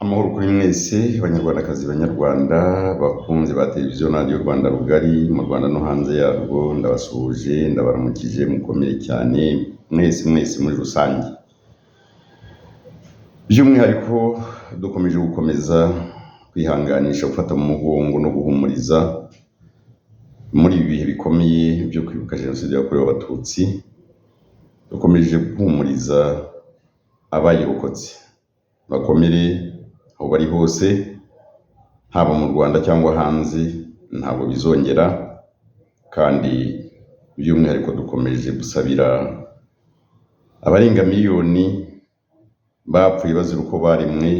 Amahoro kuri mwese banyarwandakazi banyarwanda bakunze ba televiziyo na radio Rwanda rugari mu Rwanda no hanze yarwo, ndabasuhuje ndabaramukije mukomere cyane mwese muri rusange. By'umwihariko dukomeje gukomeza kwihanganisha, gufata mu mugongo no guhumuriza muri ibi bihe bikomeye byo kwibuka jenoside yakorewe abatutsi. Dukomeje guhumuriza abayirokotse, bakomere aho bari hose, haba mu Rwanda cyangwa hanze, ntabwo bizongera. Kandi by'umwihariko dukomeje gusabira abarenga miliyoni bapfuye bazira uko baremwe,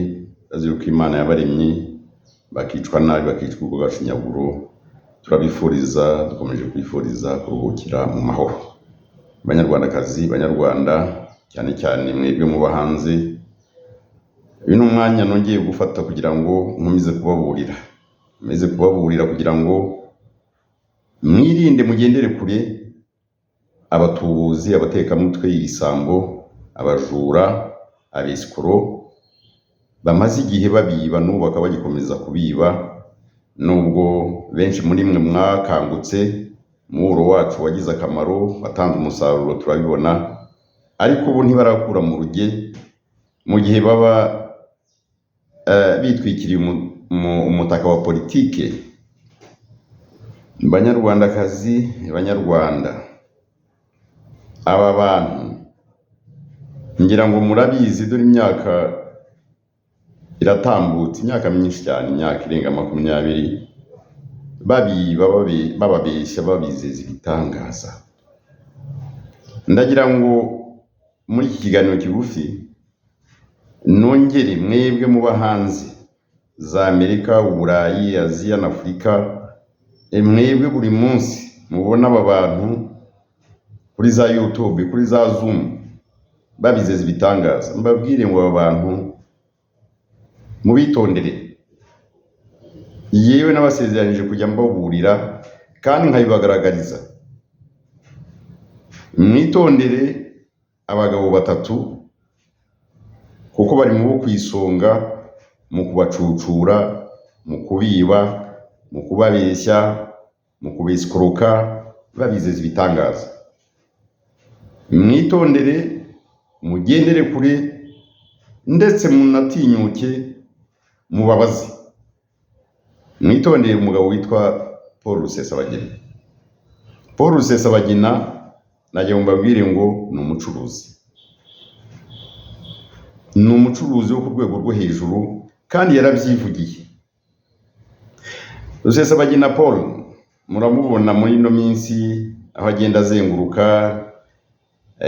bazira uko Imana yabaremye, bakicwa nabi, bakicwa ubwo gashinyaguro. Turabifuriza, dukomeje kwifuriza kuruhukira mu mahoro. Banyarwandakazi banyarwanda, cyane cyane mwebwe muba hanze, uyu ni umwanya nongeye gufata kugira ngo nkomeze kubaburira kugira ngo mwirinde, mugendere kure abatubuzi, abatekamutwe, ibisambo, abajura, abesikoro bamaze igihe babiba, n'ubu bakaba bagikomeza kubiba. Nubwo benshi muri mwe mwakangutse, umuburo wacu wagize akamaro, watanze umusaruro, turabibona, ariko ubu ntibarakura mu ruge, mu gihe baba bitwikiriye umutaka wa politike. Banyarwandakazi banyarwanda, aba bantu ngira ngo murabizi, dore imyaka iratambutse, imyaka myinshi cyane, imyaka irenga 20, bababeshya, babizeza ibitangaza. Ndagira ngo muri iki kiganiro kigufi nongere mwebwe muba hanze za Amerika, Uburayi, Aziya na Afurika, mwebwe buri munsi mubona aba bantu kuri za YouTube, kuri za Zoom babizeza ibitangaza, mbabwire ngo aba bantu mubitondere. Yewe n'abasezeranije kujya mbaburira kandi nkabibagaragariza. Mwitondere abagabo batatu, kuko bari mu bo kwisonga mu kubacucura, mu kubiba, mu kubabeshya, mu kubisikoroka, babizeza ibitangaza. Mwitondere, mugendere kure, ndetse munatinyuke mubabaze. Mwitondere umugabo witwa Paul Rusesabagina. Paul Rusesabagina nagiye mbabwire ngo ni umucuruzi. Ni umucuruzi wo ku rwego rwo hejuru, kandi yarabyivugiye. Rusesabagina Paul muramubona muri ino minsi aho agenda azenguruka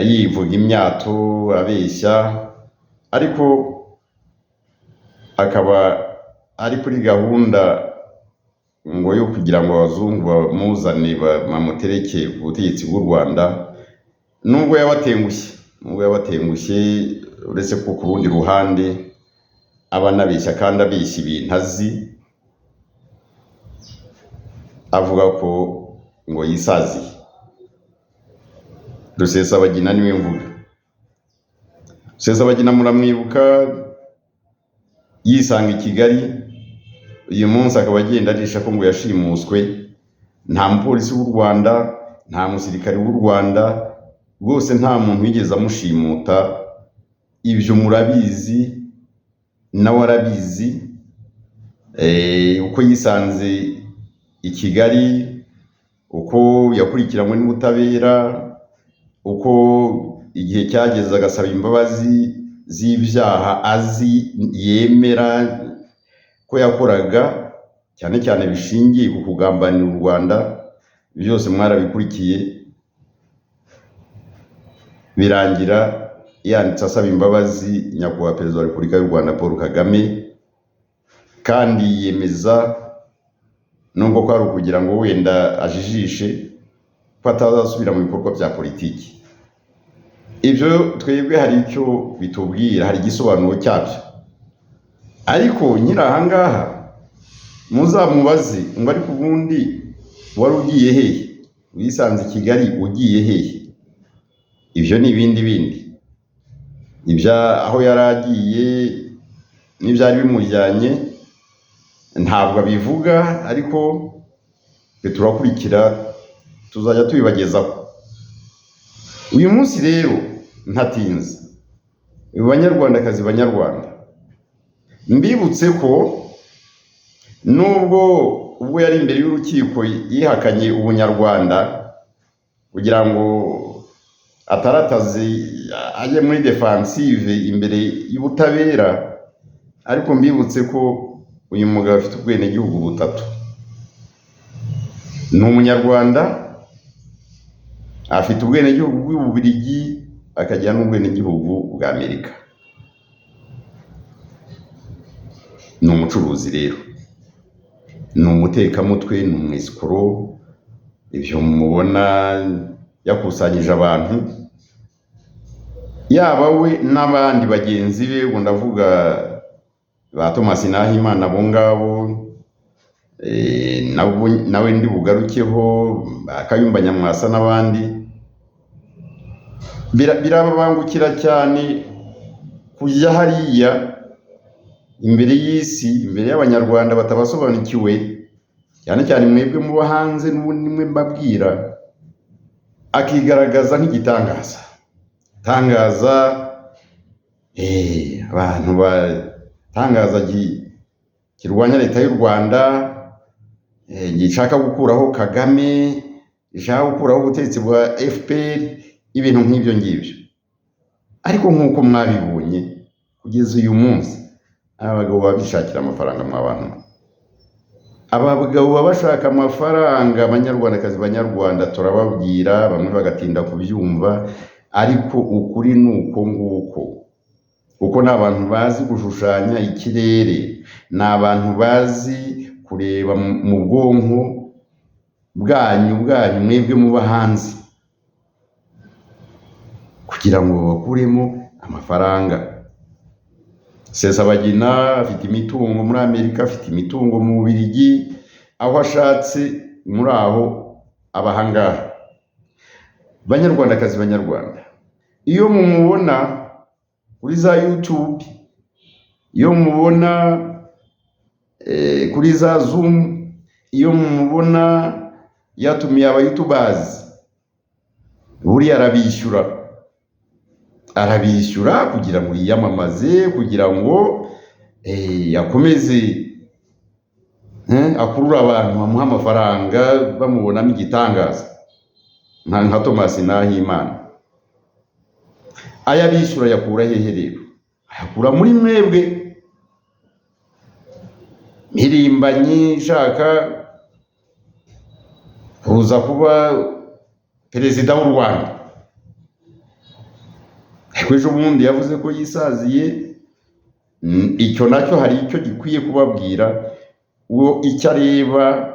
yivuga imyato, abeshya, ariko akaba ari kuri gahunda ngo yo kugira ngo abazungu bamuzane, bamutereke ku butegetsi bw'u Rwanda. Nubwo yabatengushye, uretse ko ku rundi ruhande aba anabeshya, kandi abeshya ibintu azi, avuga ko ngo yisaziye. Rusesabagina niwe mvuga. Rusesabagina muramwibuka yisanga i Kigali, uyu munsi akaba agenda arisha ko ngo yashimuswe. Nta mupolisi w'u Rwanda, nta musirikare w'u Rwanda, rwose nta muntu wigeze amushimuta. Ibyo murabizi, nawe arabizi. Uko yisanze i Kigali, uko yakurikiranywe n'ubutabera, uko igihe cyageze agasaba imbabazi z'ibyaha azi, yemera ko yakoraga, cyane cyane bishingiye ku kugambanira u Rwanda. Byose mwarabikurikiye, birangira yanditse asaba imbabazi nyakubahwa Perezida wa Repubulika y'u Rwanda Paul Kagame, kandi yemeza, nubwo ko ari ukugira ngo wenda ajijishe, ko atazasubira mu bikorwa bya politiki. Ibyo twebwe hari icyo bitubwira, hari igisobanuro cyabyo. Ariko nyiri ahangaha muzamubaze ngo ariko ubundi wari ugiye hehe? Wisanze i Kigali, ugiye hehe? Ibyo ni ibindi. Ibya aho yaragiye n'ibyari bimujyanye ntabwo abivuga, ariko turakurikira tuzajya tubibagezaho. Uyu munsi rero ntatinze, banyarwandakazi banyarwanda, mbibutse ko nubwo ubwo yari imbere y'urukiko yihakanye ubunyarwanda kugira ngo atarataze ajye muri defensive imbere y'ubutabera, ariko mbibutse ko uyu mugabo afite ubwenegihugu butatu. Ni umunyarwanda, afite ubwenegihugu bw'Ububiligi, akagira n'ubwenegihugu bwa Amerika. Ni umucuruzi rero, ni umutekamutwe, ni umwesikoro. Ibyo mubona yakusanyije abantu, yaba we n'abandi bagenzi be, ubu ndavuga ba Thomas Nahimana, abo ngabo nawe ndi bugarukeho, Kayumba Nyamwasa n'abandi. Birababangukira cyane kujya hariya imbere y'isi, imbere y'abanyarwanda batabasobanukiwe, cyane cyane mwebwe muba hanze, n'ubundi mwe mbabwira, akigaragaza nk'igitangaza. Tangaza abantu batangaza kirwanya leta y'u Rwanda, gishaka gukuraho Kagame, gishaka gukuraho ubutegetsi bwa FPR, ibintu nk'ibyo ngibyo. Ariko nk'uko mwabibonye kugeza uyu munsi, abagabo babishakira amafaranga mw'abantu. Abagabo babashaka amafaranga, abanyarwandakazi banyarwanda, turababwira, bamwe bagatinda kubyumva, ariko ukuri ni uko nguko. Kuko ni abantu bazi gushushanya ikirere, ni abantu bazi kureba mu bwonko bwanyu mwebwe muba hanze, kugira ngo bakuremo amafaranga. Rusesabagina afite imitungo muri Amerika, afite imitungo mu Bubiligi, aho ashatse muri aho abahangaha. Banyarwandakazi banyarwanda, iyo mumubona kuri za YouTube, iyo mumubona kuri za Zoom, iyo mumubona yatumiye aba YouTubers, buriya arabishyura kugira ngo yiyamamaze, kugira ngo akomeze akurura abantu, bamuha amafaranga, bamubonamo igitangaza nka Thomas Nahimana. Aya bishyura yakura hehe rero? Ayakura muri mwebwe mpirimbanyi ishaka kuza kuba perezida w'u Rwanda. Ejo bundi yavuze ko yisaziye. Icyo nacyo hari icyo gikwiye kubabwira. Uwo icyo areba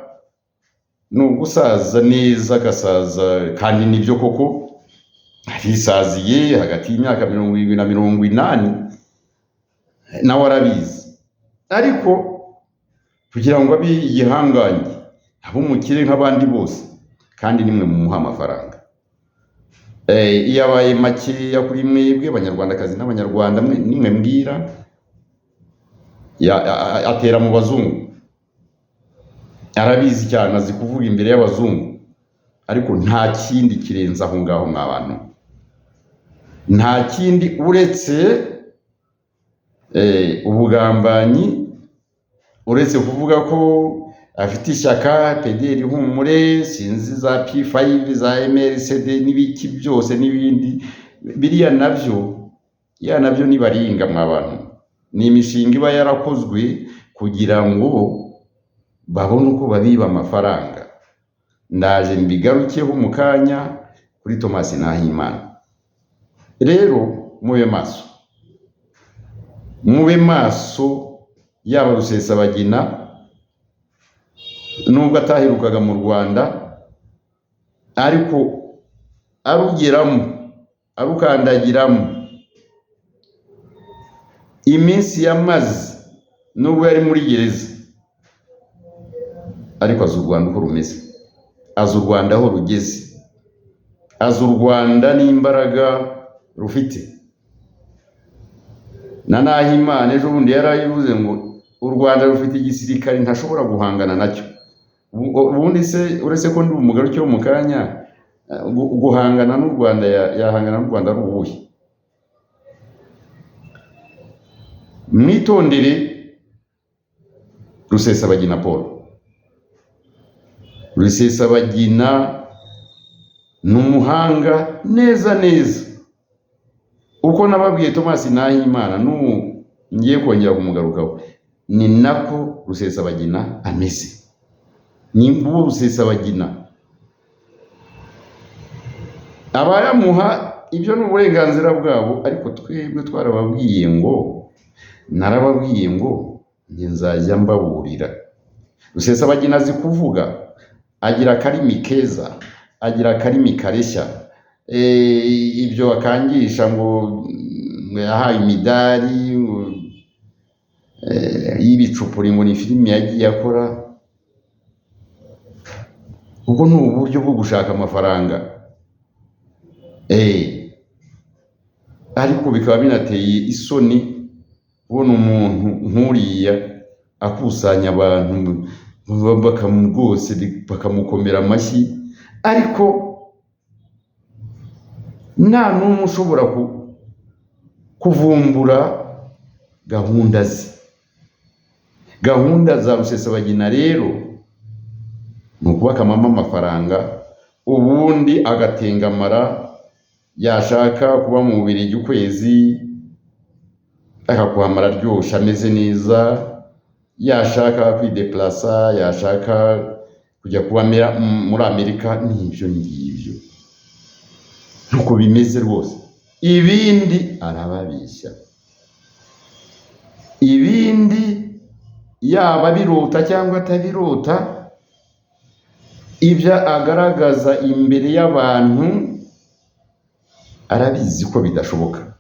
ni ugusaza neza, agasaza, kandi nibyo koko arisaziye hagati y'imyaka 70 na 80, nawe arabizi. Ariko kugira ngo abe igihangange, abe umukire nk'abandi bose, kandi nimwe mumuha amafaranga. Iyo abaye makeya kuri mwebwe abanyarwandakazi n'abanyarwanda, nimwe mbwira, atera mu bazungu. Arabizi cyane, azi kuvuga imbere y'abazungu, ariko nta kindi kirenze aho ngaho mw'abantu. Nta kindi uretse ubugambanyi, uretse kuvuga ko afite ishyaka PDR Humure, sinzi za P5, za MRCD n'ibiki byose n'ibindi. Biriya nabyo nibaringa mw'abantu. Ni imishinga iba yarakozwe kugira ngo babone uko babiba amafaranga. Ndaje mbigarukeho mu kanya kuri Thomas Nahimana. Rero mube maso, yaba Rusesabagina nubwo ataherukaga mu Rwanda, ariko arugeramo, arukandagiramo. Iminsi yamaze nubwo yari muri gereza, ariko azi u Rwanda uko rumeze, azi u Rwanda aho rugeze, azi u Rwanda n'imbaraga rufite. na Nahimana ejo bundi yarayivuze ngo u Rwanda rufite igisirikare ntashobora guhangana nacyo. Ubundi se uretse ko ndi umugaruke wo mu kanya guhangana n'u Rwanda yahangana n'u Rwanda ari ubuhe? Mwitondere Rusesabagina Paul. Rusesabagina n'umuhanga neza neza, uko nababwiye Thomas Nahimana ngiye kongera kumugarukaho, ni nako Rusesabagina ameze. Ni mbuwo Rusesabagina abayamuha ibyo n'uburenganzira bwabo, ariko twebwe twarababwiye ngo, narababwiye ngo njye nzajya mbaburira. Rusesabagina azi kuvuga, agira akarimi keza, agira akarimi kareshya, ibyo akangisha ngo yahaye imidari y'ibicupuri ngo ni filimi yagiye akora. Ubwo ni uburyo bwo gushaka amafaranga, ariko bikaba binateye isoni kubona umuntu nk'uriya akusanya abantu rwose bakamukomera amashyi, ariko nta n'umwe ushobora kuvumbura gahunda ze. Gahunda za Rusesabagina rero ni ukubakamamo amafaranga, ubundi agatengamara, yashaka kuba mu Bubiligi ukwezi akakuhamara ryoshe ameze neza, yashaka kwideplasa, yashaka kujya kuba muri Amerika, n'ibyo ngibyo nuko bimeze rwose. Ibindi arababeshya, ibindi yaba birota cyangwa atabirota, ibyo agaragaza imbere y'abantu arabizi ko bidashoboka,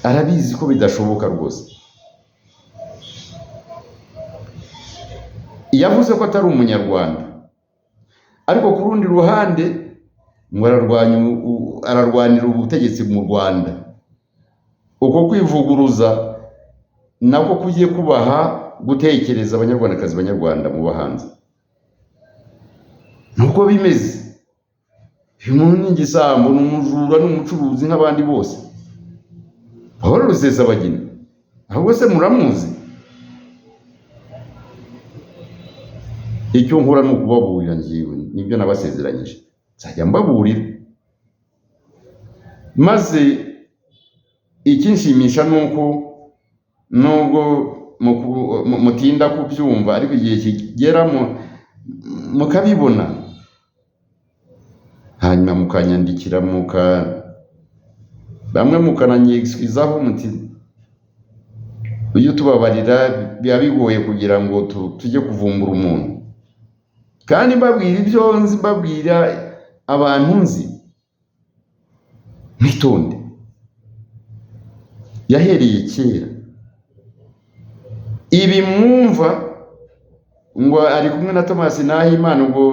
arabizi ko bidashoboka rwose. Yavuze ko atari umunyarwanda, ariko ku rundi ruhande ngo ararwanira ubutegetsi mu Rwanda. Uko kwivuguruza nako kugiye kubaha gutekereza abanyarwandakazi, banyarwanda mu bahanzi. Nuko bimeze. Umuntu ni igisambo, n'umujura, n'umucuruzi nk'abandi bose. Paul Rusesabagina ahubwo se muramuzi? Icyo nkora ni ukubaburira njyewe, nibyo nabasezeranyije, nzajya mbaburira. Maze ikinshimisha nuko nubwo mutinda kubyumva, ariko igihe kigera mukabibona, hanyuma mukanyandikira, bamwe mukananyexcusaho muti iyo tubabarira biba bigoye kugira ngo tujye kuvumbura umuntu. Kandi mbabwira ibyo nzi, mbabwira abantu nzi, mwitonde. Yahereye kera. Ibi mwumva ngo ari kumwe na Thomas Nahimana, ubwo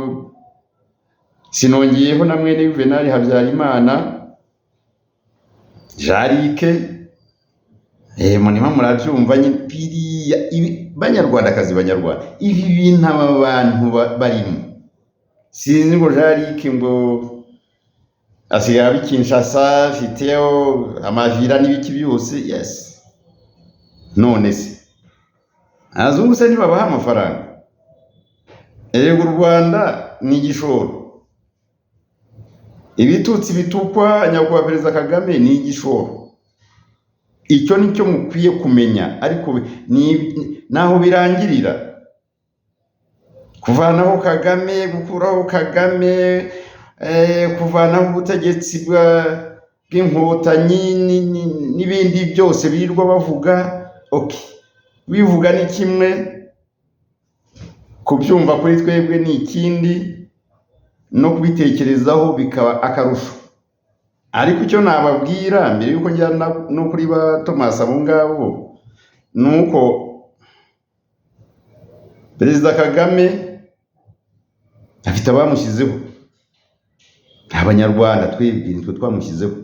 sinongeyeho na mwene Juvenal Habyarimana, Jarike, munima murabyumva biriya. Banyarwandakazi, banyarwanda, ibi bintu aba bantu barimo, sinzi ngo Jarike ngo asigaye abi Kinshasa, afiteho amavira n'ibiki byose. Yes, none se azungu se ntibabaha amafaranga? Erega u Rwanda ni igishoro, ibitutsi bitukwa nyakubahwa Perezida Kagame ni igishoro. Icyo nicyo mukwiye kumenya. Ariko naho birangirira, kuvanaho Kagame, gukuraho Kagame, kuvanaho ubutegetsi bw'inkotanyi n'ibindi byose birirwa bavuga. Bivuga ni kimwe, kubyumva kuri twebwe ni ikindi, no kubitekerezaho bikaba akarusho. Ariko icyo nababwira mbere yuko njyana no kuri ba Thomas abo ngabo, nuko Perezida Kagame afite abamushyizeho, abanyarwanda twebwe nitwe twamushyizeho.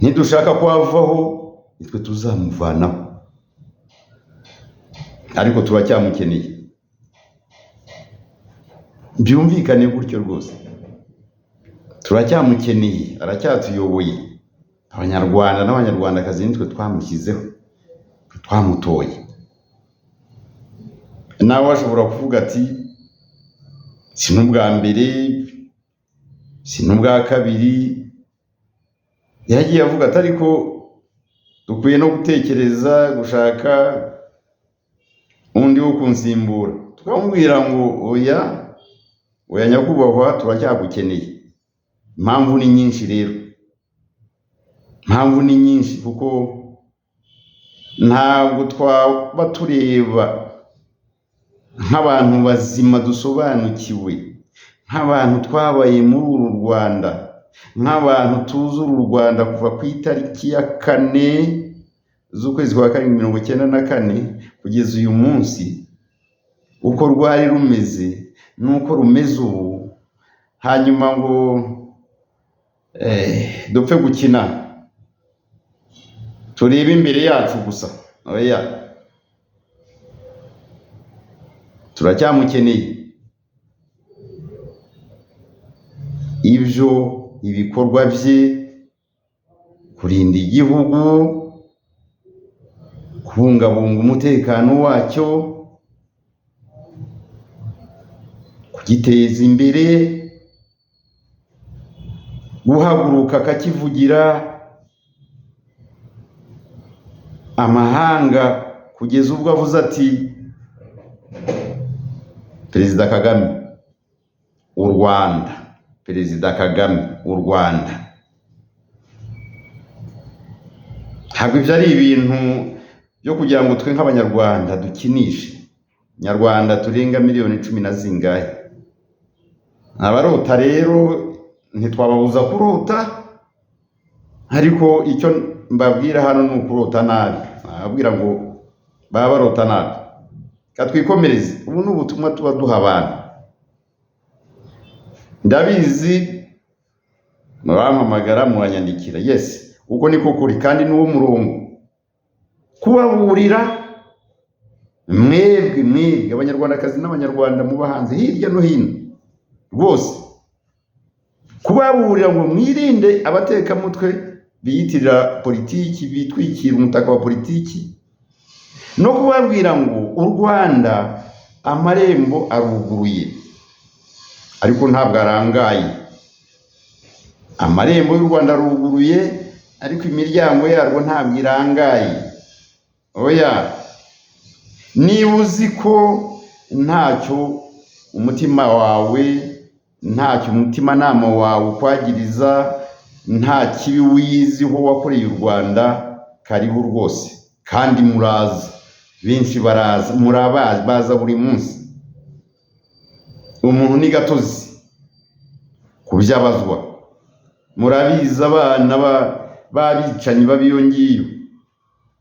Ntidushaka kwavaho, nitwe tuzamuvanaho, ariko turacyamukeneye. Byumvikane gutyo rwose, turacyamukeneye, aracyatuyoboye. Abanyarwanda n'abanyarwandakazi nitwe twamushyizeho, twamutoye. Nawe ashobora kuvuga ati si n'ubwa mbere, si n'ubwa kabiri. Yagiye avuga ati ariko dukwiye no gutekereza gushaka undi wo kunsimbura. Tukamubwira ngo oya nyakubahwa, turacyagukeneye. Impamvu ni nyinshi rero, impamvu ni nyinshi, kuko ntabwo twaba tureba nk'abantu bazima dusobanukiwe, nk'abantu twabaye muri uru Rwanda, nk'abantu tuzi uru Rwanda kuva ku itariki ya 4 z'ukwezi kwa 1994 kugeza uyu munsi, uko rwari rumeze nuko rumeze ubu. Hanyuma ngo dupfe gukina turebe imbere yacu gusa. Oya, turacyamukeneye. Ibyo ibikorwa bye, kurinda igihugu, kubungabunga umutekano wacyo, kugiteza imbere, guhaguruka akakivugira amahanga, kugeza ubwo avuze ati Perezida Kagame u Rwanda, Perezida Kagame u Rwanda. Ntabwo ibyo ari ibintu byo kugira ngo twe nk'abanyarwanda dukinishe. Nyarwanda turenga miliyoni 10 na zingahe. Abarota rero ntitwababuza kurota, ariko icyo mbabwira hano ni ukurota nabi. Ababwira ngo baba barota nabi. Katwikomereze. Ubu ni ubutumwa tuba duha abantu. Ndabizi murampamagara, muranyandikira. Yes, uko niko kuri, kandi n'uwo murongo kubaburira mwebwe abanyarwandakazi n'abanyarwanda muba hanze hirya no hino rwose, kubaburira ngo mwirinde abatekamutwe biyitirira politiki, bitwikira umutaka wa politiki, no kubabwira ngo u Rwanda amarembo aruguruye, ariko ntabwo arangaye. Amarembo y'u Rwanda aruguruye, ariko imiryango yarwo ntabwo irangaye. Oya, niba uzi ko ntacyo umutima wawe, ntacyo umutimanama wawe ukwagiriza, nta kibi wiziho wakoreye u Rwanda, karibu rwose. Kandi muraza, benshi baraza, murabazi, baza buri munsi. Umuntu ni gatozi kubyabazwa. Murabizi abana babicanyi babiyongiyo,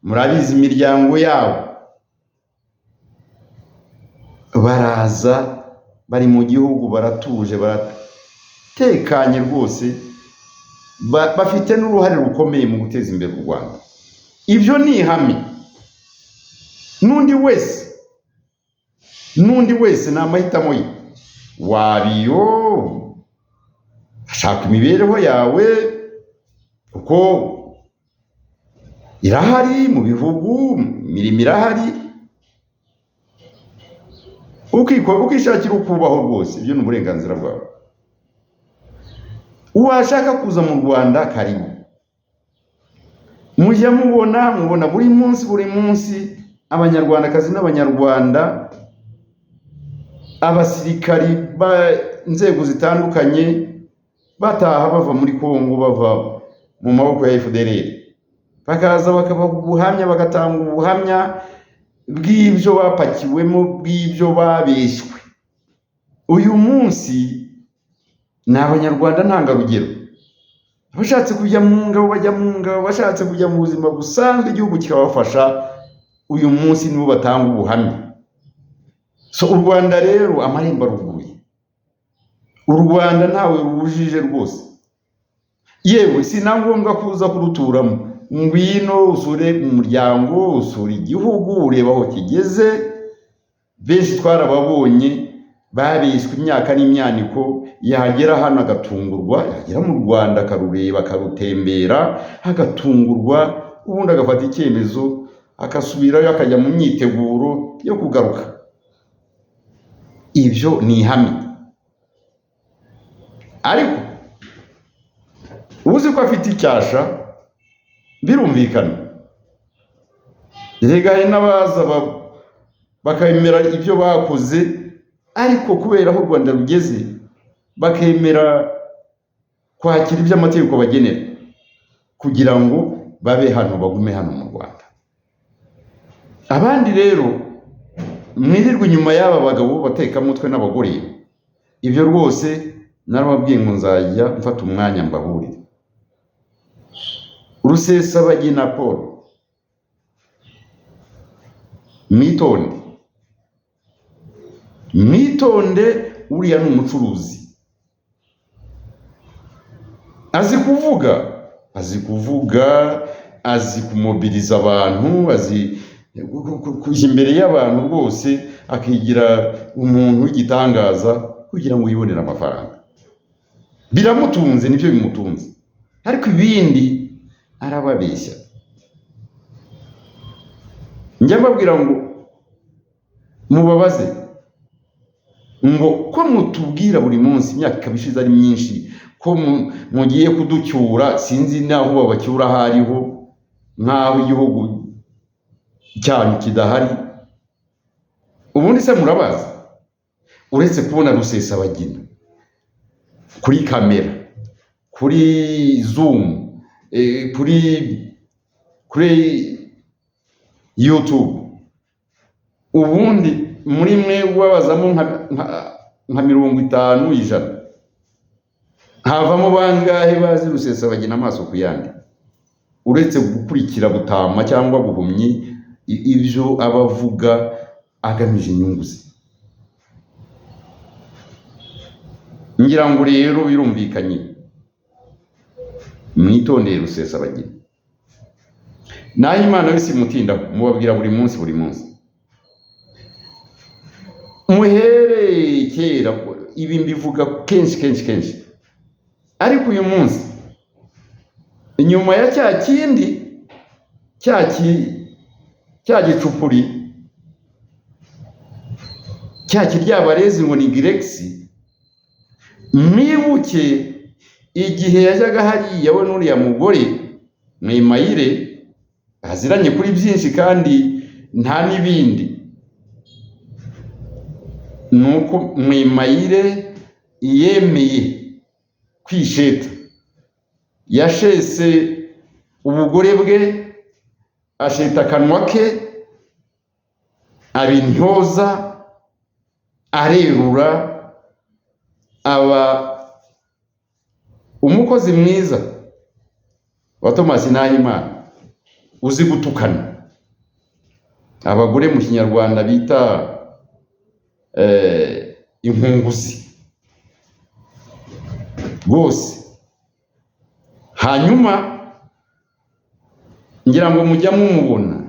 murabizi imiryango yabo, baraza, bari mu gihugu, baratuje, baratekanye rwose, bafite n'uruhare rukomeye mu guteza imbere u Rwanda. Ibyo ni ihame. N'undi wese ni amahitamo ye. Wabiyo shaka imibereho yawe, kuko irahari mu bihugu, imirimo irahari, ukishakira ukubaho rwose. Ibyo ni uburenganzira bwawe. Uwashaka kuza mu Rwanda, karibu. Mujya mubona buri munsi abanyarwandakazi n'abanyarwanda, abasirikari inzego zitandukanye bataha bava muri Kongo, bava mu maboko ya FDLR, bakaza bakabaha ubuhamya, bagatanga ubuhamya bw'ibyo bapakiwemo, bw'ibyo babeshywe. Uyu munsi ni abanyarwanda ntangarugero. Abashatse kujya mu ngabo bajya mu ngabo, bashatse kujya mu buzima busanzwe igihugu kikabafasha, uyu munsi nibo batanga ubuhamya. So u Rwanda rero amarembo aruguruye. U Rwanda ntawe rubujije rwose. yewe sinangombwa kuza kuruturamo, ngwino usure umuryango, usure igihugu, ureba aho kigeze. Benshi twarababonye babishwe imyaka n'imyaniko, yagera hano agatungurwa, yagera mu Rwanda akarureba akarutembera agatungurwa, ubundi agafata icyemezo akasubirayo akajya mu myiteguro yo kugaruka. Ibyo ni ihame. Ariko uzi ko afite icyasha birumvikana. Erega hari n'abaza bakemera ibyo bakoze, ariko kubera aho u Rwanda rugeze bakemera kwakira ibyo amategeko bagenera kugira ngo babe hano, bagume hano mu Rwanda. Abandi rero mwirirwa inyuma y'aba bagabo batekamutwe n'abagore, ibyo rwose narababwiye ngo nzajya mfata umwanya mbahurire. Rusesabagina Paul, mwitonde, uriya ni umucuruzi. Azi kuvuga, azi kumobiliza abantu, azi kujya imbere y'abantu rwose akigira umuntu w'igitangaza kugira ngo yibonere amafaranga. Biramutunze, nibyo bimutunze, ariko ibindi arababeshya. Njya mbabwira ngo mubabaze ngo ko mutubwira buri munsi, imyaka ikabishize ari myinshi, ko mugiye kuducyura, sinzi naho babacyura hariho, nkaho igihugu cyanyu kidahari. Ubundi se murabaza? Uretse kubona Rusesabagina kuri kamera, kuri Zoom, kuri YouTube, ubundi muri mwe wabazamo nka 50 ijana, havamo bangahe bazi Rusesabagina amaso ku yandi, uretse gukurikira butama cyangwa guhumyi ibyo abavuga agamije inyungu ze. Ngira ngo rero birumvikanye, mwitondeye Rusesabagina. Nahimana wese mutinda mubabwira buri munsi muhere kera, ibi mbivuga kenshi, ariko uyu munsi inyuma ya cya gicupuri cya kiryabarezi ngo ni Girexi, mwibuke igihe yajyaga hariya we n'uriya mugore Mwimayire, aziranye kuri byinshi kandi nta n'ibindi, nuko Mwimayire yemeye kwisheta, yashese ubugore bwe, asheta akanwa ke, abintyoza, arerura, aba umukozi mwiza wa Thomas Nahimana, uzi gutukana. Abagore mu Kinyarwanda bita inkunguzi bose. Hanyuma ngira ngo mujya mumubona,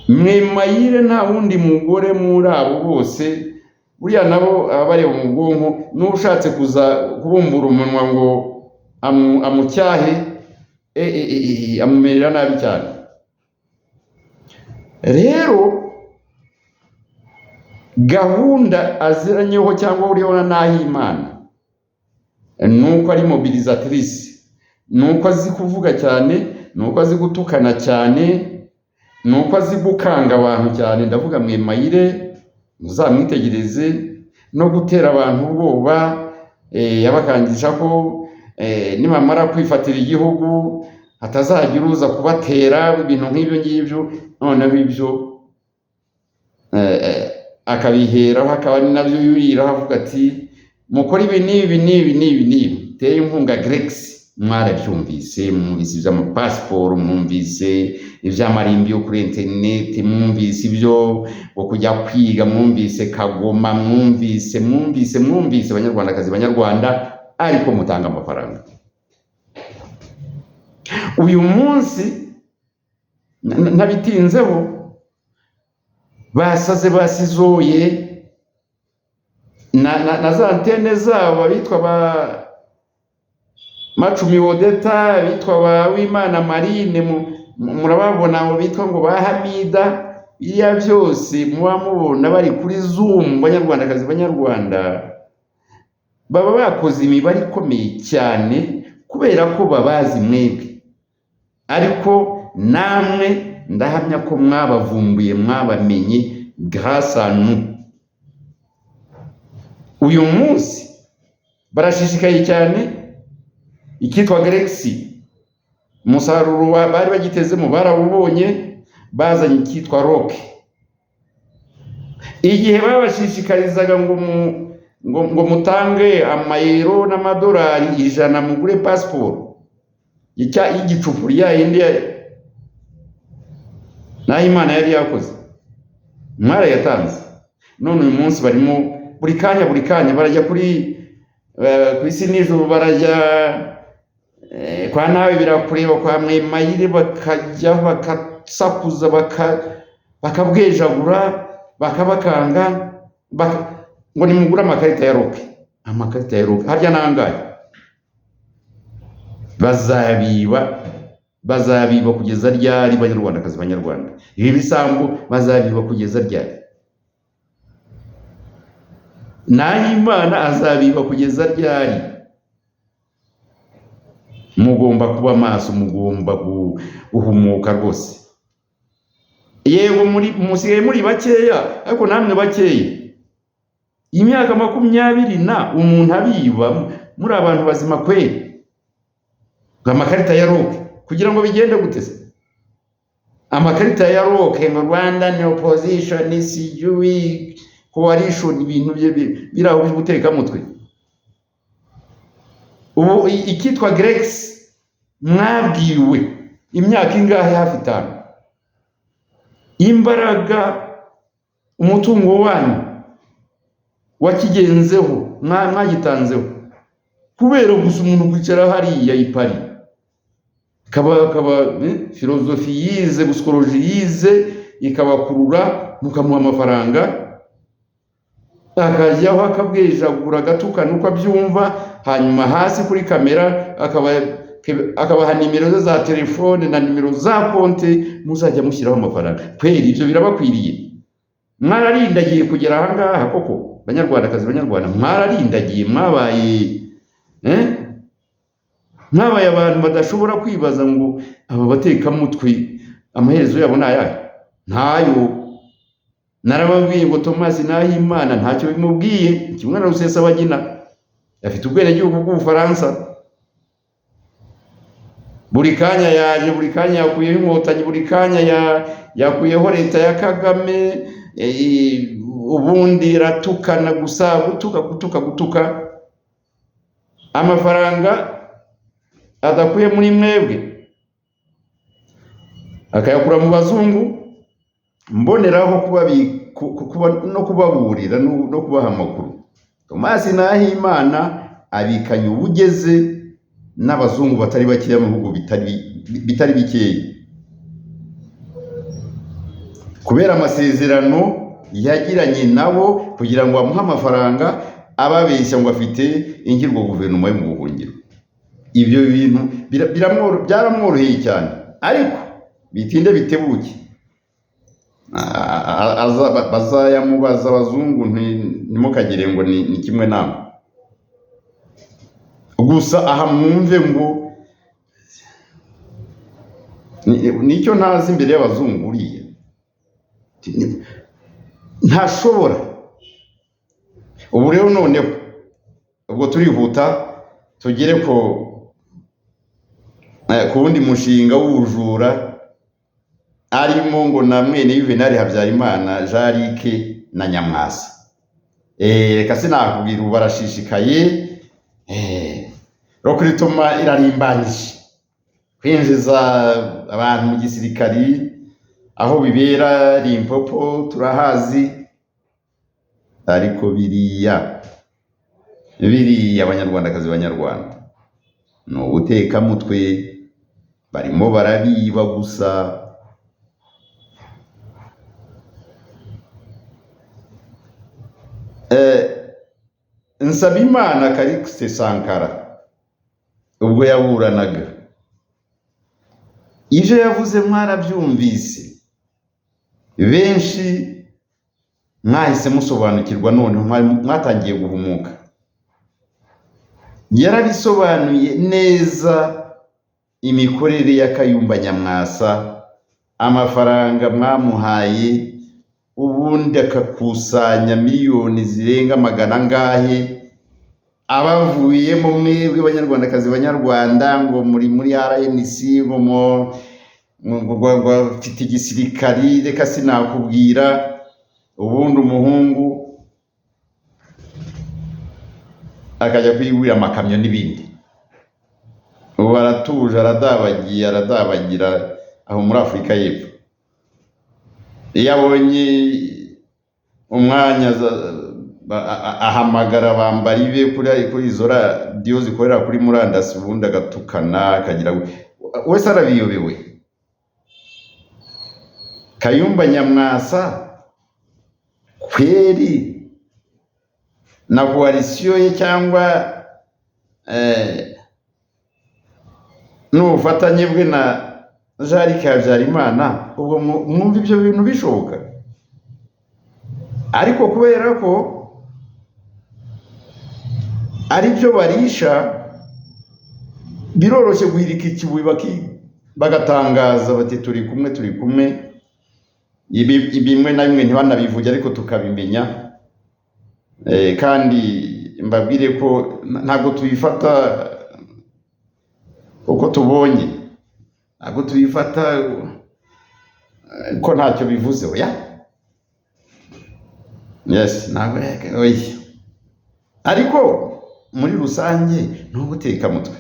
Mwimayire nta wundi mugore muri abo bose, buriya nabo abareba mu bwonko, n'ushatse kuza kubumbura umunwa ngo amucyahe, amumerera nabi cyane. Rero gahunda aziranyeho cyangwa uriho na Nahimana nuko ari mobilisatrice, nuko azi kuvuga cyane, nuko azi gutukana cyane, nuko azi gukanga abantu cyane. Ndavuga Mwimayire, muzamwitegereze, no gutera abantu ubwoba, yabakangisha ko nimamara kwifatira igihugu hatazagira uza kubatera ibintu nk'ibyo ngibyo. Noneho ibyo akabiheraho, akaba ni nabyo yurira avuga ati mukora ibi n'ibi, teye inkunga Girexi. Mwarabyumvise, mwumvise iby'amapasiporo, mwumvise iby'amarimbi yo kuri interineti, mwumvise ibyo ngo kujya kwiga, mwumvise Kagoma, mwumvise Banyarwandakazi, Banyarwanda, ariko mutanga amafaranga. uyu munsi ntabitinzeho basaze basizoye na za antene zabo abitwa ba Macumi Odeta, bitwa ba Wimana Marine, murababona abo bitwa ngo ba Hamida, iya byose muba mubona bari kuri Zoom. Banyarwandakazi banyarwanda baba bakoze imibare ikomeye cyane kubera ko babazi mwebwe, ariko namwe ndahamya ko mwabavumbuye, mwabamenye grâce à nous. Uyu munsi barashishikaye cyane ikitwa Galaxy, umusaruro bari bagitezemo barawubonye, bazanye ikitwa Rock. Igihe babashishikarizaga ngo mutange amayero n'amadolari 100 mugure passport y'igicupuri ya indi na Imana yari yakoze, mwarayatanze. None uyu munsi barimo buri kanya barajya kuri isi nijoro, barajya kwa nawe birakureba, kwa Mwemayire bakajya bakasakuza, bakabwejagura, bakabakanga, ngo nimugura amakarita ya Rock. Amakarita ya Rock harya nangaye bazabiba kugeza ryari? Banyarwandakazi banyarwanda, ibi bisambo bazabiba kugeza ryari? Nahimana azabiba kugeza ryari? Mugomba kuba maso, mugomba guhumuka rwose. Yego musigaye muri bakeya, ariko namwe bakeya. Imyaka 20 na umuntu abiba, muri abantu bazima kweli. Amakarita ya Rock kugira ngo bigende gutese? Amakarita ya Rock ngo Rwanda no opposition CUE coalition, ibintu biraho biguteka mutwe. Ubu ikitwa Galaxy mwabwiwe imyaka ingahe? Hafi 5. Imbaraga umutungo wanyu wakigenzeho, mwagitanzeho kubera gusa umuntu kwicara hariya ipari, kaba filozofi yize, psychology yize, ikabakurura mukamuha amafaranga, akajyaho akabwejagura gatukana uko abyumva, hanyuma hasi kuri kamera akabaha nimero za telefone na nimero za konte, muzajya mushyiraho amafaranga. Kweli ibyo birabakwiriye? Mwararindagiye kugera aha ngaha koko banyarwandakazi banyarwanda? Mwararindagiye, mwabaye abantu badashobora kwibaza ngo aba batekamutwe amaherezo yabo nayahe? Ntayo. Narababwiye ngo Thomas Nahimana ntacyo bimubwiye, kimwe na Rusesabagina afite ubwenegihugu bw'Ubufaransa. Buri kanya yaje, buri kanya yakuyeho Inkotanyi, buri kanya yakuyeho leta ya Kagame, ubundi ratukana gusa, gutuka. Amafaranga adakuye muri mwebwe akayakura mu bazungu. Mboneraho no kubaburira no kubaha amakuru, Thomas Nahimana abikanye ubugeze n'abazungu batari bakeya mu bihugu bitari bikeya, kubera amasezerano yagiranye nabo kugira ngo bamuhe amafaranga, ababeshya ngo afite ingirwa guverinoma yo mu buhungiro. Ibyo bintu byaramworoheye cyane, ariko bitinde bitebuke bazayamubaza abazungu, ntimukagire ngo ni kimwe namwe. Gusa aha mwumve ngo nicyo ntazi imbere y'abazungu, uriya ntashobora. Ubu rero noneho ubwo turihuta tugere ku wundi mushinga w'ubujura arimo ngo na mwene Juvenal Habyarimana, Jarike na Nyamwasa. Reka sinakubwira, ubu barashishikaye. Rokritoma irarimbanyije kwinjiza abantu mu gisirikari, aho bibera Limpopo turahazi, ariko biriya abanyarwandakazi banyarwanda ni ubuteka mutwe barimo barabiba gusa. Nsabimana Calixte Sankara ubwo yaburanaga, ivyo yavuze mwarabyumvise, benshi mwahise musobanukirwa, none mwatangiye guhumuka. Yarabisobanuye neza imikorere ya Kayumba Nyamwasa, amafaranga mwamuhaye ubundi akakusanya miliyoni zirenga magana ngahe, abavuyemo mwebwe banyarwandakazi banyarwanda ngo muri RNC ngo bafite igisirikari, reka sinakubwira. Ubundi umuhungu akajya kwigurira amakamyo n'ibindi. Ubu aratuje, aradabagira aho muri Afurika y'Epfo. Iyo abonye umwanya ahamagara bambari be kuri izo radiyo zikorera kuri murandasi, ubundi agatukana akagira wese arabiyobewe. Kayumba Nyamwasa kweri na koalisiyo ye cyangwa n'ubufatanye bwe na Jean Habyarimana, ubwo mwumva ibyo bintu bishoboka? Ariko kubera ko ari byo barisha, biroroshye guhirika ikibuye bagatangaza bati turi kumwe. Bimwe na bimwe ntibanabivuge ariko tukabimenya. Kandi mbabwire ko ntabwo tubifata uko tubonye, ntabwo tubifata ko ntacyo bivuze. Oya, yes, ntabwo oya. Ariko muri rusange ntuguteka mutwe.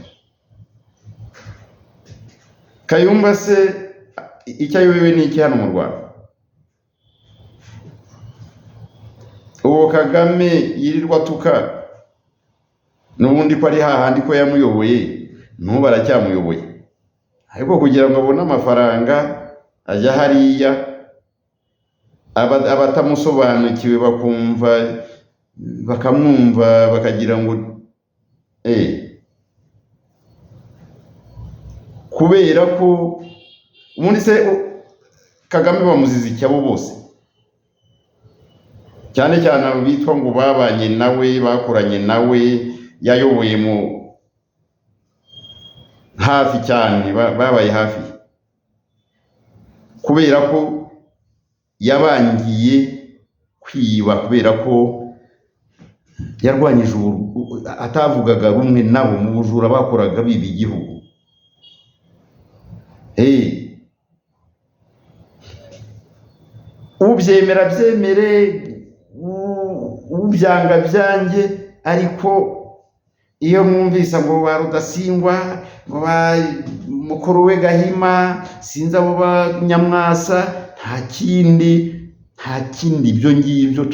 Kayumba se icyo ayobewe ni iki hano mu Rwanda? Uwo Kagame yirirwa tuka n'ubundi ko ari hahandi ko yamuyoboye, n'ubu baracyamuyoboye. Ariko kugira ngo abone amafaranga ajya hariya, abatamusobanukiwe bakamwumva bakagira ngo kubera ko ubundi se Kagame bamuziza icyabo bose, cyane cyane abo bitwa ngo babanye nawe, bakoranye nawe, yayoboye mu hafi cyane, babaye hafi, kubera ko yabangiye kwiba, kubera ko yarwanyije atavugaga rumwe nabo mu bujura bakoraga biba igihugu. Ubyemera byemere, ubyanga byange, ariko iyo mwumvise ngo ba Rudasingwa, ngo ba mukuru we Gahima, sinzi abo ba Nyamwasa, nta kindi ibyo ngibyo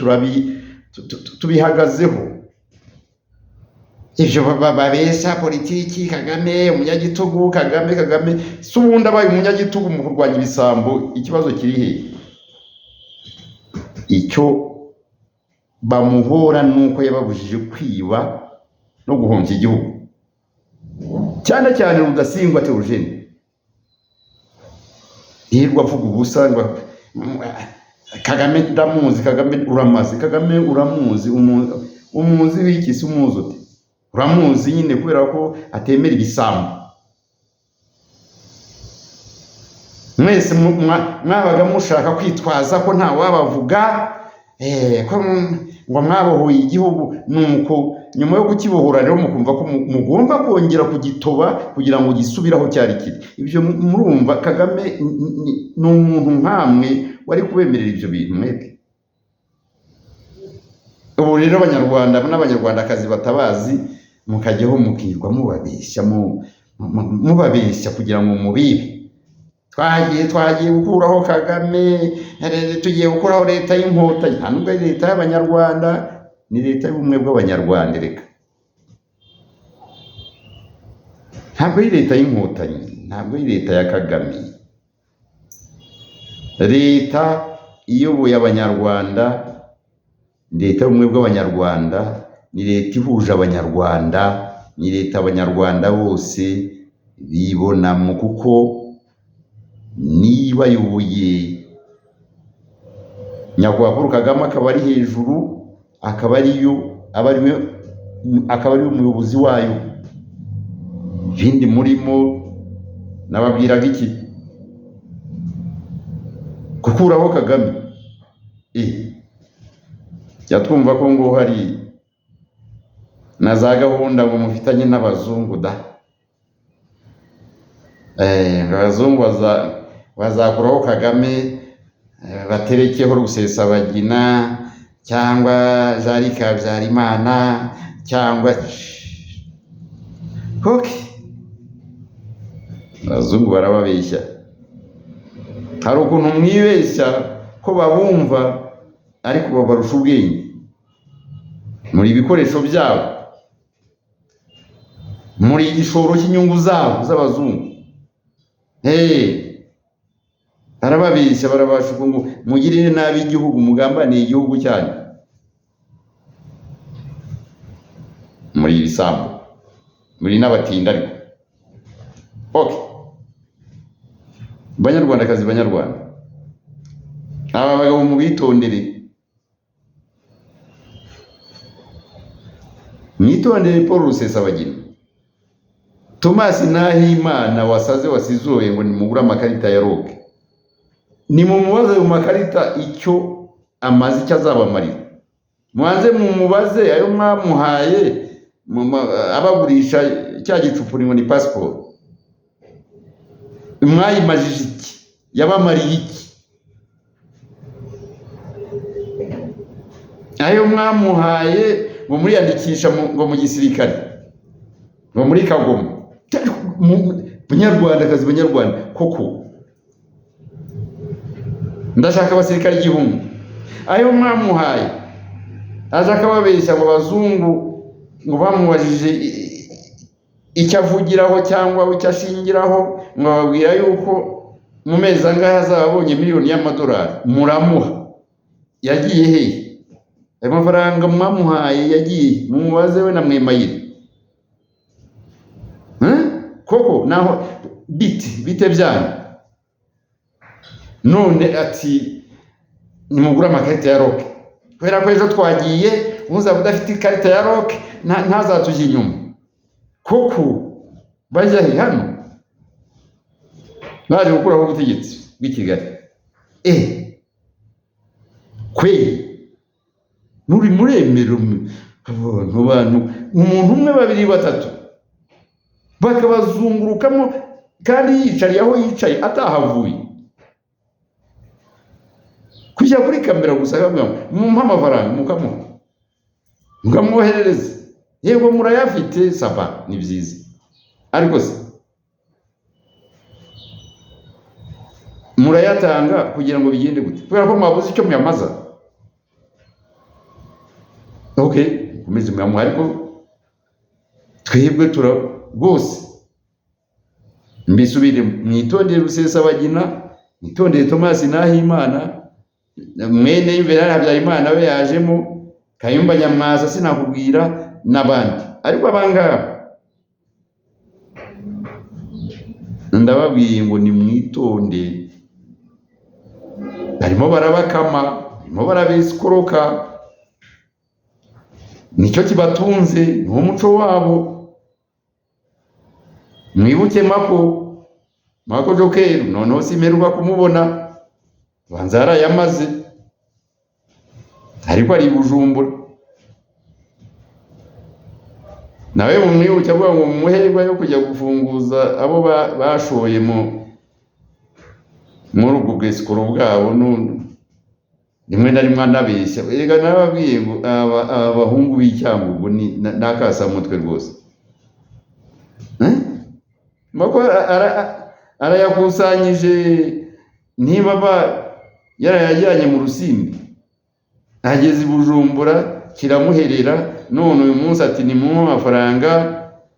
tubihagazeho. Ibyo babesha politiki, Kagame umunyagitugu, Kagame si ubundi abaye umunyagitugu mu kurwanya ibisambo, ikibazo kiri he? Icyo bamuhora nuko yababujije kwiba no guhombya igihugu, cyane cyane Rudasingwa Theogene. Yirwa avuga ubusa ngo Kagame ndamuzi, Kagame uramaze, Kagame uramuzi, umuzi w'iki se umuzi ute? Uramuzi nyine kubera ko atemera ibisambo. Mwese mwabaga mushaka kwitwaza ko nta wabavuga, ko ngo mwabohoye igihugu, nuko nyuma yo kukibohora rero mukumva ko mugomba kongera kugitoba kugira ngo gisubiraho cyari kiri. Ibyo murumva Kagame ni umuntu nkamwe wari kubemerera ibyo bintu mwebwe. Ubu rero abanyarwanda n'abanyarwandakazi batabazi, mukajyaho mukirwa mubabeshya kugira ngo mubibe. Twagiye gukuraho Kagame, tugiye gukuraho leta y'inkotanyi. Nta nubwo ari leta y'abanyarwanda, ni leta y'ubumwe bw'abanyarwanda. Reka ntabwo ari leta y'inkotanyi. ntabwo ari leta ya Kagame. Leta iyoboye abanyarwanda, leta y'ubumwe bw'abanyarwanda, ni leta ihuje abanyarwanda, ni leta abanyarwanda bose bibonamo, kuko niba ayoboye nyakubahwa Paul Kagame akaba ari hejuru, akaba ari umuyobozi wayo, ibindi murimo nababwiraga iki? Gukuraho Kagame. Twumva ko ngo hari na za gahunda ngo mufitanye n'abazungu da. Abazungu bazakuraho Kagame, baterekeho Rusesabagina cyangwa Jean Habyarimana cyangwa abazungu barababeshya. Hari ukuntu mwibeshya ko babumva, ariko babarusha ubwenge. Muri ibikoresho byabo, muri igishoro cy'inyungu zabo z'abazungu. Barababeshya, barabashuka ngo mugirire nabi igihugu, mugambaniye igihugu cyanyu. Muri ibisambo, muri n'abatinda ariko. Banyarwandakazi, Banyarwanda, aba bagabo mubitondere. Mwitondere Paul Rusesabagina, Thomas Nahimana wasaze wasizoye ngo nimugura amakarita ya roke. Ni mumubaze mu makarita icyo amazi icyo azabamarira. Mwanze mumubaze ayo mwamuhaye abagurisha cya gicupuri ngo ni passport. Mwayimajije iki? Yabamariye iki? Ayo mwamuhaye ngo muriyandikisha ngo mu gisirikare, ngo muri Kagoma. Banyarwandakazi, Banyarwanda, koko ndashaka abasirikare igihumbi. Ayo mwamuhaye aje akababeshya ngo abazungu ngo bamubajije icyo avugiraho cyangwa icyo ashingiraho, ngo bababwira yuko mu mezi angahe azabonye miliyoni y'amadolari. Muramuha. Yagiye hehe? Ayo mafaranga mwamuhaye yagiye? Mumubaze we na Mwemayire. Koko naho bite byanyu. None ati nimugura amakarita ya roke, kubera ko ejo twagiye uzaba udafite ikarita ya roke ntazatujya inyuma. Koko bajya he hano? Baje gukuraho ubutegetsi bw'i Kigali. Muri muremero abantu umuntu umwe, babiri, batatu bakabazungurukamo, kandi yicariye aho yicaye atahavuye. Kujya kuri kamera gusa akamubwira mumpa amafaranga, mukamwoherereza. Yego murayafite, saba, ni byiza, ariko se murayatanga kugira ngo bigende gute? Kubera ko mwabuze icyo muyamaza. Kumeze mwamuha, ariko twebwe rwose mbisubire. Mwitondere Rusesabagina, mwitondere Thomas Nahimana, mwene Yuvenali Habyarimana we yajemo, Kayumba Nyamwasa sinakubwira n'abandi. Ariko abangaba ndababwiye ngo ni mwitonde. Barimo barabakama, barimo barabesikoroka. Nicyo kibatunze, niwo muco wabo. Mwibuke Mako Jokeru, noneho simeruka kumubona, banza yarayamaze, ariko ari Bujumbura. Nawe mumwibuke avuga ngo mumuherwa yo kujya gufunguza abo bashoye muri ubwo bwesikoro bwabo. Rimwe na rimwe anabeshya. Erega nababwiye ngo abahungu b'Icyangugu ni nakasamutwe rwose. Mako arayakusanyije, niba yarayajyanye mu Rusimbi, ageze i Bujumbura kiramuherera. None uyu munsi ati ni mu mafaranga,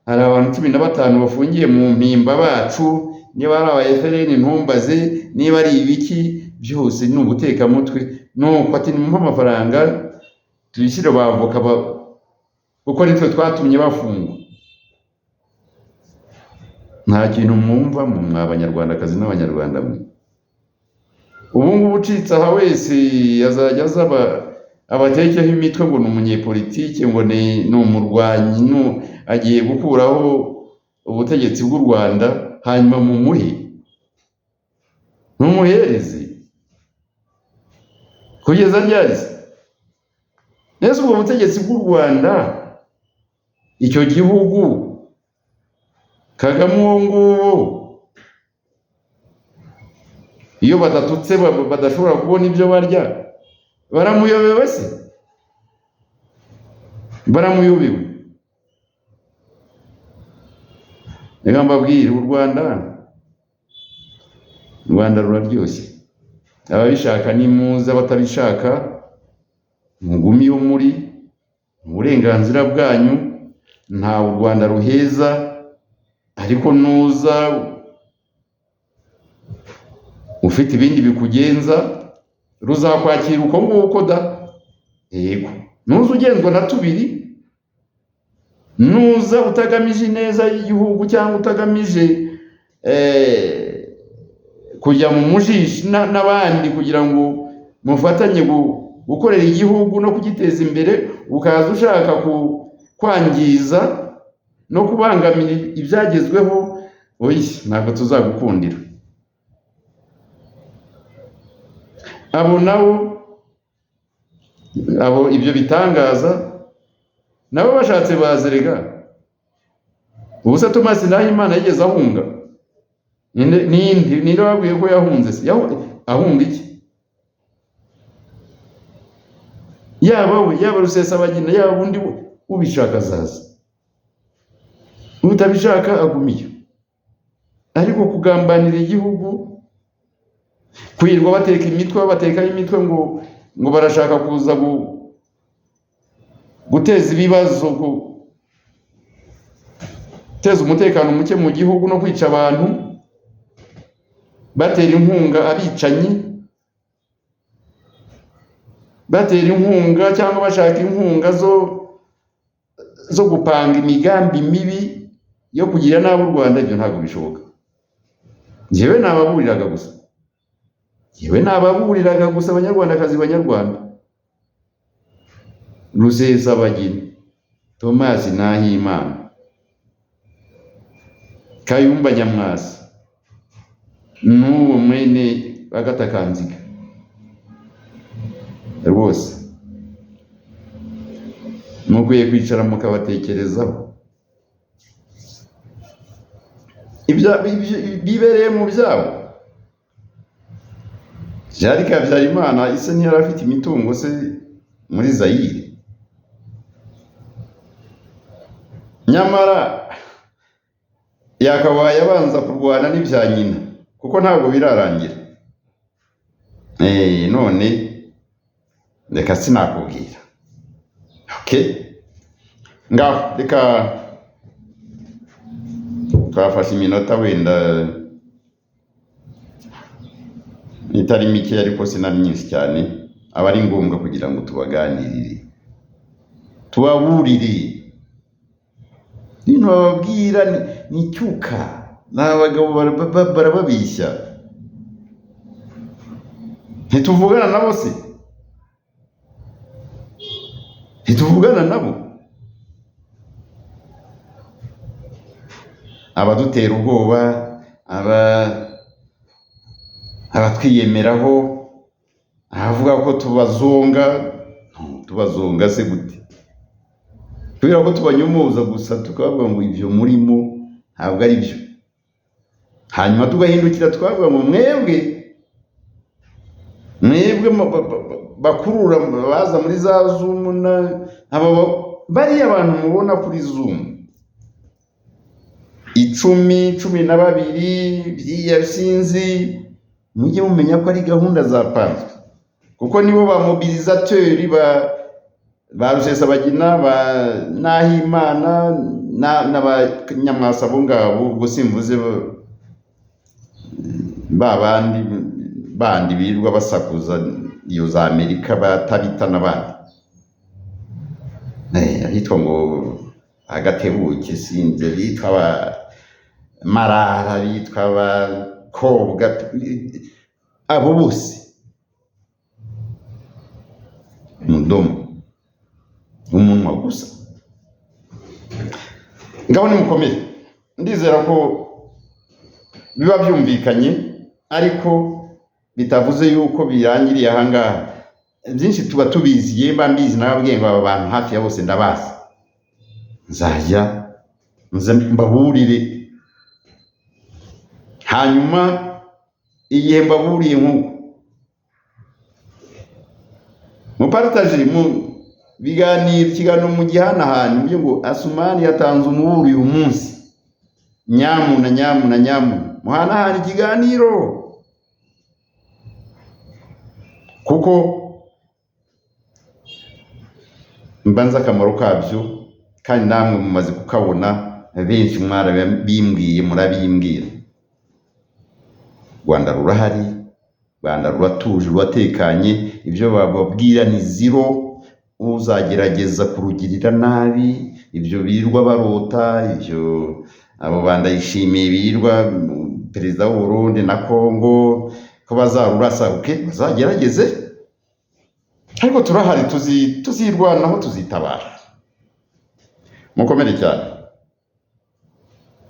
hari abantu 15 bafungiye mu mpimba bacu, niba ari aba FLN ntumbaze, niba ari ibiki byose ni ubutekamutwe. Nuko ati nimumpe amafaranga tuyishyire bavoka kuko nitwe twatumye bafungwa. Nta kintu mwumva mu Abanyarwandakazi n'Abanyarwanda mwe. Ubu ngubu ucitse aha wese azajya azaba abatekeho imitwe ngo ni umunyepolitike, ngo ni umurwanyi, agiye gukuraho ubutegetsi bw'u Rwanda, hanyuma mumuhereze kugeza ryari? Nese ubwo butegetsi bw'u Rwanda, icyo gihugu Kagame uwo nguwo, iyo badatutse badashobora kubona ibyo barya, baramuyobewe se? Baramuyobewe. Reka mbabwire, u Rwanda ruraryoshye. Ababishaka nimuze, abatabishaka mugumi yo muri uburenganzira bwanyu. Nta u Rwanda ruheza, ariko nuza ufite ibindi bikugenza ruzakwakira uko nguko da. Yego, nuza ugenzwa na tubiri, nuza utagamije neza y'igihugu cyangwa utagamije kujya mu mujishi n'abandi kugira ngo mufatanye gukorera igihugu no kugiteza imbere, ukaza ushaka kwangiza no kubangamira ibyagezweho, oya, ntabwo tuzagukundira. Abo ibyo bitangaza nabo bashatse bazerega. Ubusa Thomas Nahimana yigeze ahunga? Ninde wabwiye ko yahunze se? Ahunga iki? Yaba Rusesabagina, yaba undi ubishaka azaza, utabishaka agumiyo. Ariko kugambanira igihugu, kwirwa batekaho imitwe ngo barashaka kuza guteza ibibazo, guteza umutekano muke mu gihugu no kwica abantu, batera inkunga abicanyi, batera inkunga cyangwa bashaka inkunga zo gupanga imigambi mibi yo kugira nabi u Rwanda. Ibyo ntabwo bishoboka. Njyewe nababuriraga gusa Abanyarwandakazi, Banyarwanda. Rusesabagina, Thomas Nahimana, Kayumba Nyamwasa, n'uwo mwene Agatha Kanziga, rwose mukwiye kwicara mukabatekerezaho. Bibereye mu byabo. Jean Habyarimana ise ntiyari afite imitungo se muri Zaire? Nyamara yakabaye abanza kurwana n'ibya nyina, kuko ntabwo birarangira. None reka sinakubwira. Okay, ngaho reka twafashe iminota wenda itari mike, ariko sinari nyinshi cyane. Aba ari ngombwa kugira ngo tubaganirire, tubaburire. Nino bababwira ni cyuka, n'abagabo barababishya. Ntituvugana nabo se? Ntituvugana nabo? Abadutera ubwoba, abatwiyemeraho, avuga ko tubazonga se gute? Kubera ko tubanyumuza gusa tukavuga ngo ibyo murimo ntabwo ari byo, hanyuma tugahindukira twavuga ngo mwebwe bakurura baza muri za Zoom bariya abantu mubona kuri Zoom 12 byiya sinzi, mujye mumenya ko ari gahunda zapanzwe, kuko nibo ba mobilisateur ba Rusesabagina, ba Nahimana n'Abanyamwasa bo ngabo. Ubwo simvuze bandi birirwa basakuza iyo za Amerika batabita n'abandi ahitwa ngo Agatebuke sinze bitwa Marara bitwa Bakobwa abo bose mudomo umunwa gusa. Ngaho nimukomere, ndizera ko biba byumvikanye ariko bitavuze yuko birangiriye ahangaha. Byinshi tuba tubizi, yemba mbizi n'ababwiye ngo aba bantu hafi ya bose ndabazi, nzajya mbaburire, hanyuma igihe mbaburiye nk'uko mupartaje mu biganiro ikiganiro mu gihanahana uburyo ngo Asumani yatanze umuburi uyu munsi, nyamuna muhanahana ikiganiro, kuko mbanza akamaro kabyo kandi namwe mumaze kukabona, benshi mwarabimbwiye murabimbwira. Rwanda rurahari, Rwanda ruratuje ruratekanye, ibyo bababwira ni zero. Uzagerageza kurugirira nabi, ibyo birirwa barota, ibyo abo bandayishimiye birirwa perezida w'u Burundi na Kongo ko bazarurasa, bazagerageze, ariko turahari, tuzirwanaho, tuzitabara. Mukomere cyane.